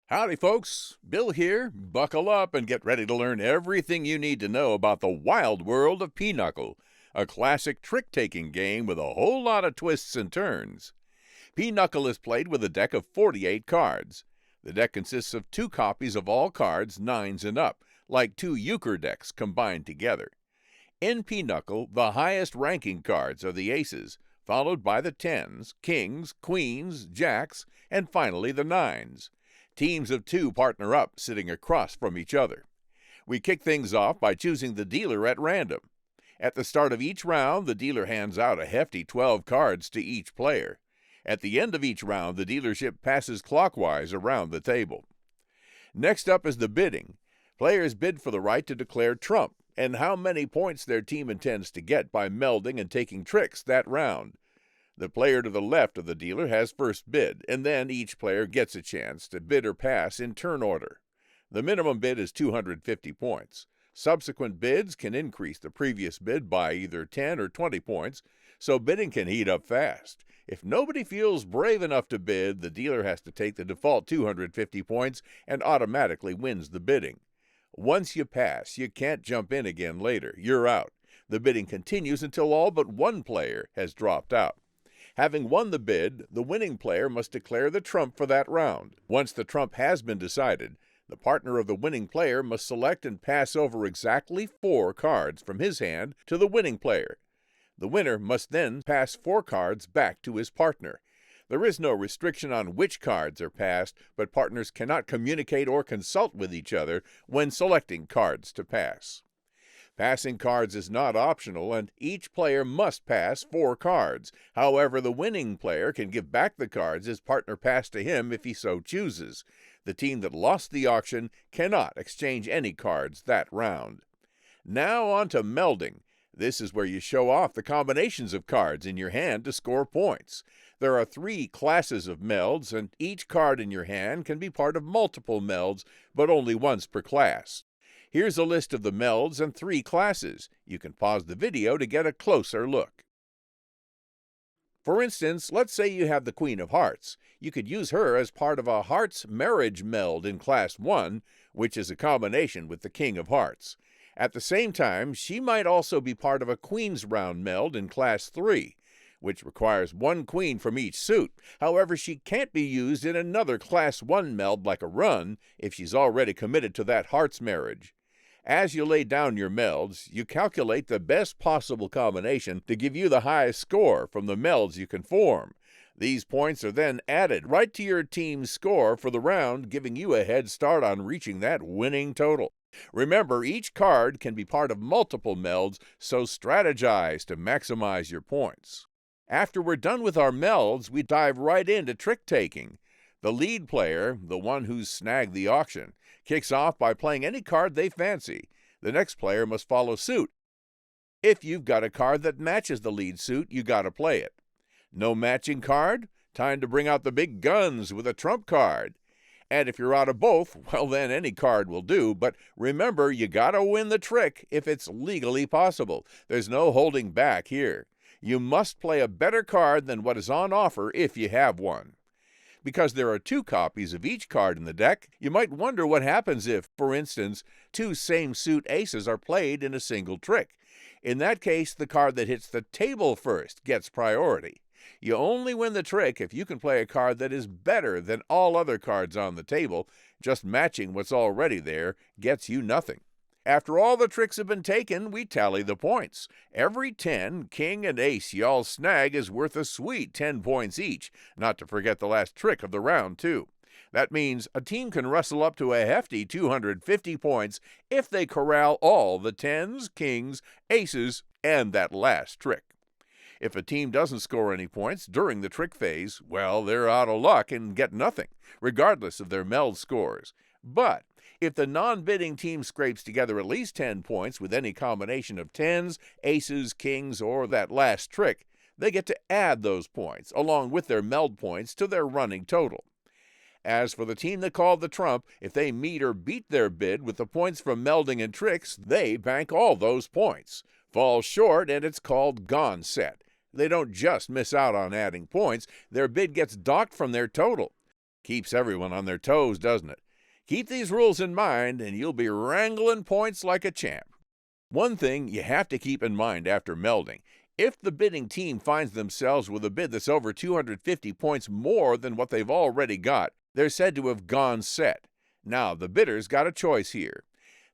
Howdy, folks. Bill here. Buckle up and get ready to learn everything you need to know about the wild world of Pinochle, a classic trick-taking game with a whole lot of twists and turns. Pinochle is played with a deck of 48 cards. The deck consists of 2 copies of all cards, 9s and up, like 2 euchre decks combined together. In Pinochle, the highest-ranking cards are the aces, followed by the 10s, kings, queens, jacks, and finally the 9s. Teams of 2 partner up, sitting across from each other. We kick things off by choosing the dealer at random. At the start of each round, the dealer hands out a hefty 12 cards to each player. At the end of each round, the dealership passes clockwise around the table. Next up is the bidding. Players bid for the right to declare trump and how many points their team intends to get by melding and taking tricks that round. The player to the left of the dealer has first bid, and then each player gets a chance to bid or pass in turn order. The minimum bid is 250 points. Subsequent bids can increase the previous bid by either 10 or 20 points, so bidding can heat up fast. If nobody feels brave enough to bid, the dealer has to take the default 250 points and automatically wins the bidding. Once you pass, you can't jump in again later. You're out. The bidding continues until all but one player has dropped out. Having won the bid, the winning player must declare the trump for that round. Once the trump has been decided, the partner of the winning player must select and pass over exactly 4 cards from his hand to the winning player. The winner must then pass 4 cards back to his partner. There is no restriction on which cards are passed, but partners cannot communicate or consult with each other when selecting cards to pass. Passing cards is not optional, and each player must pass 4 cards. However, the winning player can give back the cards his partner passed to him if he so chooses. The team that lost the auction cannot exchange any cards that round. Now on to melding. This is where you show off the combinations of cards in your hand to score points. There are 3 classes of melds, and each card in your hand can be part of multiple melds, but only once per class. Here's a list of the melds and 3 classes. You can pause the video to get a closer look. For instance, let's say you have the Queen of Hearts. You could use her as part of a Hearts marriage meld in Class 1, which is a combination with the King of Hearts. At the same time, she might also be part of a Queen's Round meld in Class 3, which requires 1 queen from each suit. However, she can't be used in another Class 1 meld like a run if she's already committed to that Hearts marriage. As you lay down your melds, you calculate the best possible combination to give you the highest score from the melds you can form. These points are then added right to your team's score for the round, giving you a head start on reaching that winning total. Remember, each card can be part of multiple melds, so strategize to maximize your points. After we're done with our melds, we dive right into trick-taking. The lead player, the one who's snagged the auction, kicks off by playing any card they fancy. The next player must follow suit. If you've got a card that matches the lead suit, you gotta play it. No matching card? Time to bring out the big guns with a trump card. And if you're out of both, well then any card will do, but remember, you gotta win the trick if it's legally possible. There's no holding back here. You must play a better card than what is on offer if you have one. Because there are 2 copies of each card in the deck, you might wonder what happens if, for instance, 2 same-suit aces are played in a single trick. In that case, the card that hits the table first gets priority. You only win the trick if you can play a card that is better than all other cards on the table. Just matching what's already there gets you nothing. After all the tricks have been taken, we tally the points. Every 10, king and ace y'all snag is worth a sweet 10 points each, not to forget the last trick of the round, too. That means a team can rustle up to a hefty 250 points if they corral all the 10s, kings, aces, and that last trick. If a team doesn't score any points during the trick phase, well, they're out of luck and get nothing, regardless of their meld scores. But if the non-bidding team scrapes together at least 10 points with any combination of 10s, aces, kings, or that last trick, they get to add those points, along with their meld points, to their running total. As for the team that called the trump, if they meet or beat their bid with the points from melding and tricks, they bank all those points. Fall short, and it's called gone set. They don't just miss out on adding points, their bid gets docked from their total. Keeps everyone on their toes, doesn't it? Keep these rules in mind, and you'll be wrangling points like a champ. One thing you have to keep in mind after melding: if the bidding team finds themselves with a bid that's over 250 points more than what they've already got, they're said to have gone set. Now, the bidder's got a choice here.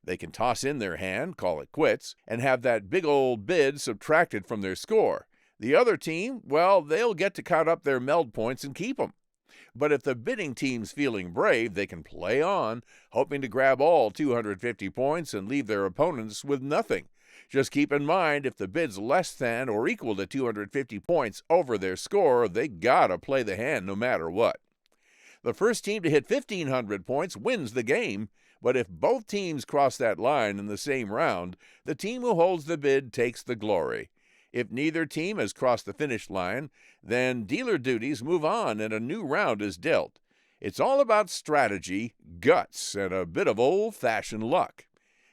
They can toss in their hand, call it quits, and have that big old bid subtracted from their score. The other team, well, they'll get to count up their meld points and keep them. But if the bidding team's feeling brave, they can play on, hoping to grab all 250 points and leave their opponents with nothing. Just keep in mind, if the bid's less than or equal to 250 points over their score, they gotta play the hand no matter what. The first team to hit 1,500 points wins the game, but if both teams cross that line in the same round, the team who holds the bid takes the glory. If neither team has crossed the finish line, then dealer duties move on and a new round is dealt. It's all about strategy, guts, and a bit of old-fashioned luck.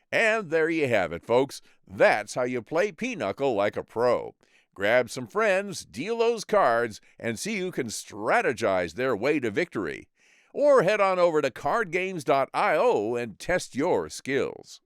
And there you have it, folks. That's how you play Pinochle like a pro. Grab some friends, deal those cards, and see who can strategize their way to victory. Or head on over to cardgames.io and test your skills.